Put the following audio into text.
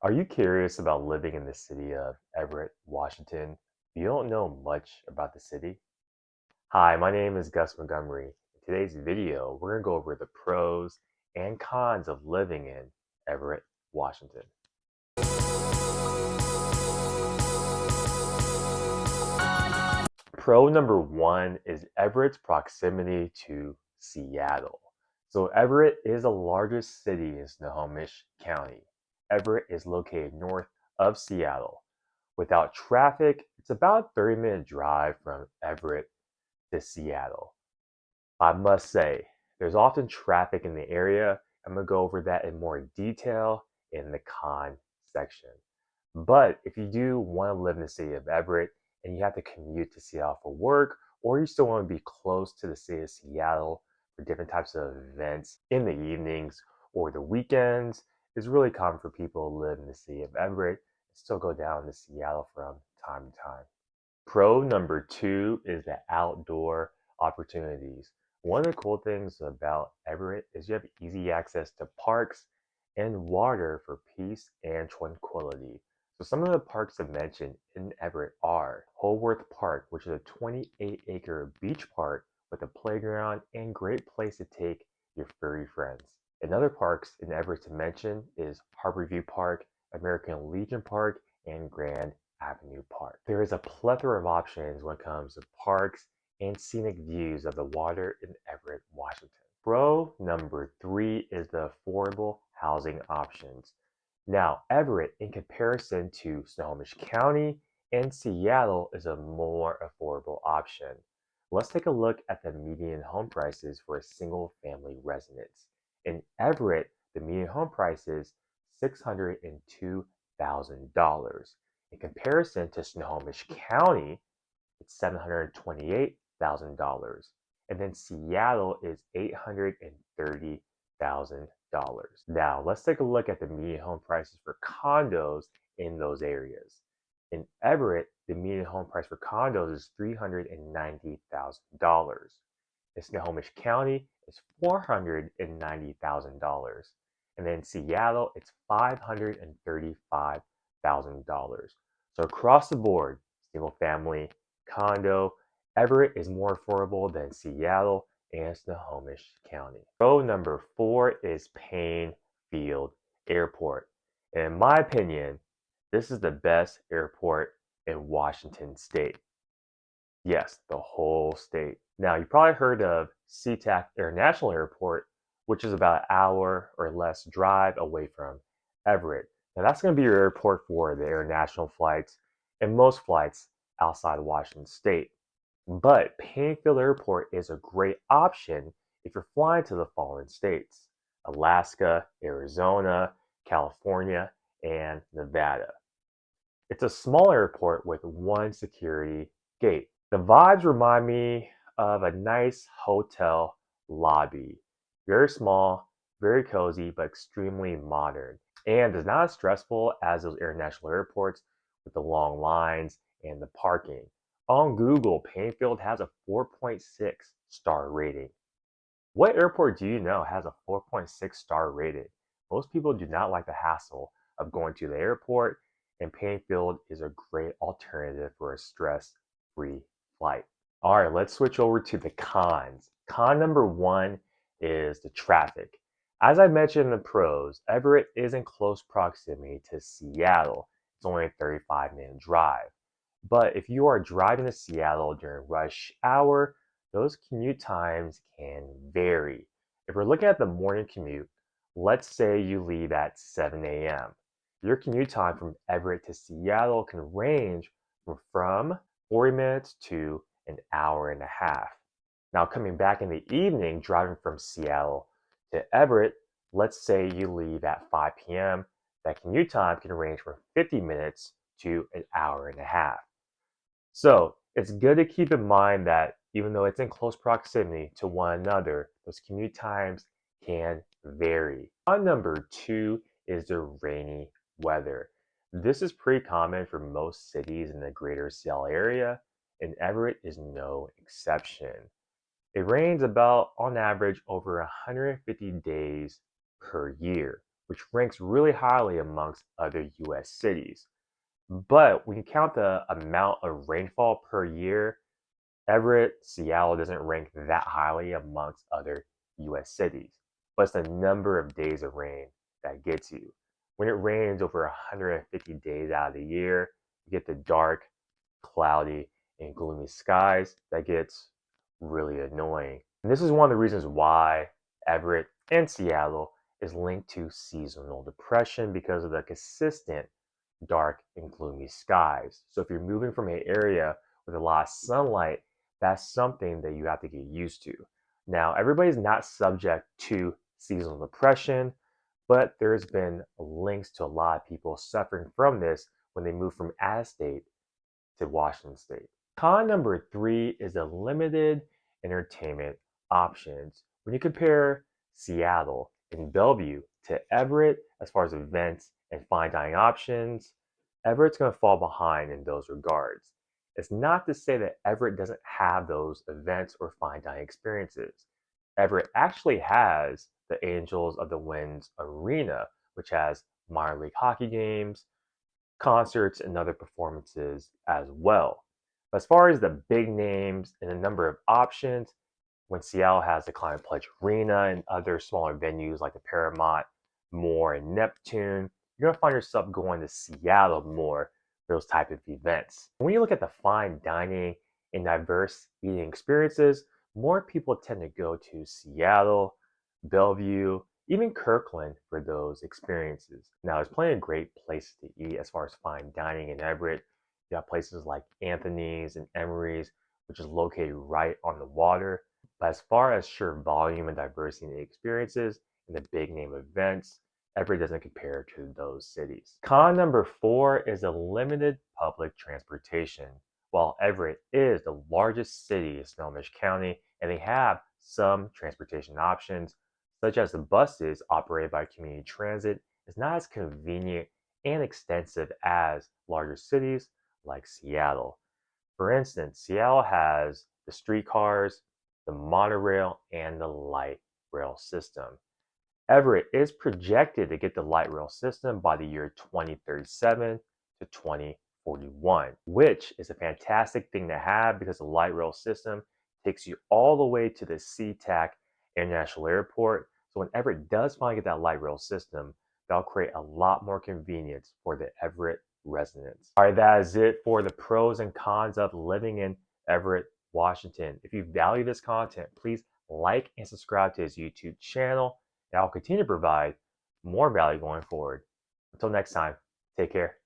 Are you curious about living in the city of Everett, Washington? You don't know much about the city? Hi, my name is Gus Montgomery. In today's video, we're going to go over the pros and cons of living in Everett, Washington. Pro number one is Everett's proximity to Seattle. So Everett is the largest city in Snohomish County. Everett is located north of Seattle. Without traffic, it's about a 30-minute drive from Everett to Seattle. I must say, there's often traffic in the area. I'm going to go over that in more detail in the con section. But if you do want to live in the city of Everett and you have to commute to Seattle for work, or you still want to be close to the city of Seattle for different types of events in the evenings or the weekends, it's really common for people to live in the city of Everett and still go down to Seattle from time to time. Pro number two is the outdoor opportunities. One of the cool things about Everett is you have easy access to parks and water for peace and tranquility. So some of the parks to mention in Everett are Holworth Park, which is a 28-acre beach park with a playground and great place to take your furry friends. Another parks in Everett to mention is Harborview Park, American Legion Park, and Grand Avenue Park. There is a plethora of options when it comes to parks and scenic views of the water in Everett, Washington. Pro number three is the affordable housing options. Now, Everett, in comparison to Snohomish County and Seattle, is a more affordable option. Let's take a look at the median home prices for a single family residence. In Everett, the median home price is $602,000. In comparison to Snohomish County, it's $728,000. And then Seattle is $830,000. Now, let's take a look at the median home prices for condos in those areas. In Everett, the median home price for condos is $390,000. In Snohomish County, it's $490,000. And then Seattle, it's $535,000. So across the board, single family, condo, Everett is more affordable than Seattle and Snohomish County. Pro number four is Payne Field Airport. And in my opinion, this is the best airport in Washington State. Yes, the whole state. Now, you probably heard of SeaTac International Airport, which is about an hour or less drive away from Everett. Now, that's going to be your airport for the international flights and most flights outside of Washington State. But Paynefield Airport is a great option if you're flying to the following states: Alaska, Arizona, California, and Nevada. It's a small airport with one security gate. The vibes remind me of a nice hotel lobby. Very small, very cozy, but extremely modern. And is not as stressful as those international airports with the long lines and the parking. On Google, Paynefield has a 4.6 star rating. What airport do you know has a 4.6 star rating? Most people do not like the hassle of going to the airport, and Paynefield is a great alternative for a stress-free flight. All right, let's switch over to the cons. Con number one is the traffic. As I mentioned in the pros, Everett is in close proximity to Seattle. It's only a 35-minute drive. But if you are driving to Seattle during rush hour, those commute times can vary. If we're looking at the morning commute, let's say you leave at 7 a.m. Your commute time from Everett to Seattle can range from 40 minutes to an hour and a half. Now, coming back in the evening, driving from Seattle to Everett, let's say you leave at 5 p.m., that commute time can range from 50 minutes to an hour and a half. So it's good to keep in mind that even though it's in close proximity to one another, those commute times can vary. On number two is the rainy weather. This is pretty common for most cities in the greater Seattle area, and Everett is no exception. It rains about, on average, over 150 days per year. which ranks really highly amongst other US cities. But when you count the amount of rainfall per year, Everett, Seattle doesn't rank that highly amongst other US cities, but it's the number of days of rain that gets you. When it rains over 150 days out of the year, you get the dark, cloudy, and gloomy skies that gets really annoying. And this is one of the reasons why Everett and Seattle is linked to seasonal depression because of the consistent dark and gloomy skies. So if you're moving from an area with a lot of sunlight, that's something that you have to get used to. Now, everybody's not subject to seasonal depression, but there's been links to a lot of people suffering from this when they move from out of state to Washington State. Con number three is the limited entertainment options. When you compare Seattle and Bellevue to Everett as far as events and fine dining options, Everett's going to fall behind in those regards. It's not to say that Everett doesn't have those events or fine dining experiences. Everett actually has the Angels of the Winds Arena, which has minor league hockey games, concerts, and other performances as well. But as far as the big names and the number of options, when Seattle has the Climate Pledge Arena and other smaller venues like the Paramount, Moore, and Neptune, you're gonna find yourself going to Seattle more for those type of events. When you look at the fine dining and diverse eating experiences, more people tend to go to Seattle, Bellevue, even Kirkland for those experiences. Now, there's plenty of great places to eat as far as fine dining in Everett. You got places like Anthony's and Emery's, which is located right on the water. But as far as sheer volume and diversity in the experiences and the big name events, Everett doesn't compare to those cities. Con number four is a limited public transportation. While Everett is the largest city in Snohomish County and they have some transportation options, such as the buses operated by community transit, is not as convenient and extensive as larger cities like Seattle. For instance, Seattle has the streetcars, the monorail, and the light rail system. Everett is projected to get the light rail system by the year 2037 to 2041, which is a fantastic thing to have because the light rail system takes you all the way to the SeaTac International Airport. So when Everett does finally get that light rail system, that'll create a lot more convenience for the Everett residents. All right, that is it for the pros and cons of living in Everett, Washington. If you value this content, please like and subscribe to his YouTube channel, and I'll continue to provide more value going forward. Until next time, take care.